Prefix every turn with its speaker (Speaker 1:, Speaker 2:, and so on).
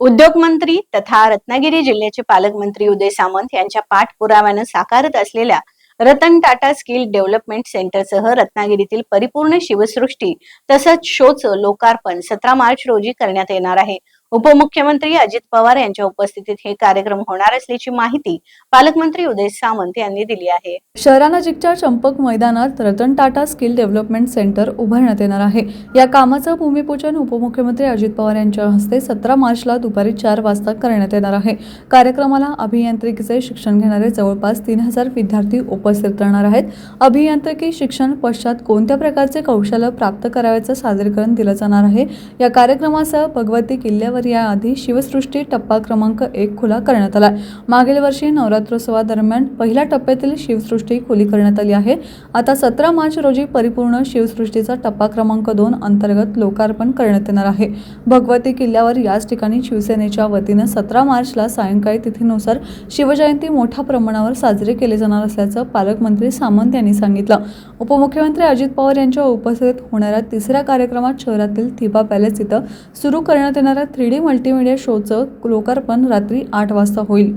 Speaker 1: उद्योगमंत्री तथा रत्नागिरी जिल्ह्याचे पालकमंत्री उदय सामंत यांच्या पाठपुराव्यानं साकारत असलेल्या रतन टाटा स्किल डेव्हलपमेंट सेंटरसह रत्नागिरीतील परिपूर्ण शिवसृष्टी तसंच शोचं लोकार्पण 17 मार्च रोजी करण्यात येणार आहे। उपमुख्यमंत्री अजित पवार यांच्या उपस्थितीत हे कार्यक्रम होणार असल्याची माहिती पालकमंत्री उदय सामंत यांनी दिली आहे।
Speaker 2: शहरानजीकच्या चंपक मैदानात Ratan Tata skill development centre उभारण्यात येणार आहे। या कामाचं भूमिपूजन उपमुख्यमंत्री अजित पवार यांच्या हस्ते 17 मार्चला दुपारी 4 वाजता करण्यात येणार आहे। कार्यक्रमाला अभियांत्रिकीचे शिक्षण घेणारे जवळपास 3000 विद्यार्थी उपस्थित राहणार आहेत। अभियांत्रिकी शिक्षण पश्चात कोणत्या प्रकारचे कौशल्य प्राप्त करावयाचं सादरीकरण दिलं जाणार आहे। या कार्यक्रमासह भगवती किल्ल्यावर याआधी शिवसृष्टी टप्पा क्रमांक 1 खुला करण्यात आला। मागील वर्षी नवरात्रोत्सवादरम्यान पहिल्या टप्प्यातील शिवसृष्टी खुली करण्यात आली आहे। आता 17 मार्च रोजी परिपूर्ण शिवसृष्टीचा टप्पा क्रमांक 2 अंतर्गत लोकार्पण करण्यात येणार आहे। भगवती किल्ल्यावर याच ठिकाणी शिवसेनेच्या वतीनं 17 मार्चला सायंकाळी तिथीनुसार शिवजयंती मोठ्या प्रमाणावर साजरी केली जाणार असल्याचं पालकमंत्री सामंत यांनी सांगितलं। उपमुख्यमंत्री अजित पवार यांच्या उपस्थितीत होणाऱ्या तिसऱ्या कार्यक्रमात शहरातील थिबा पॅलेस इथं सुरू करण्यात येणाऱ्या 3D मल्टीमीडिया शोचं लोकार्पण रात्री 8 वाजता होईल।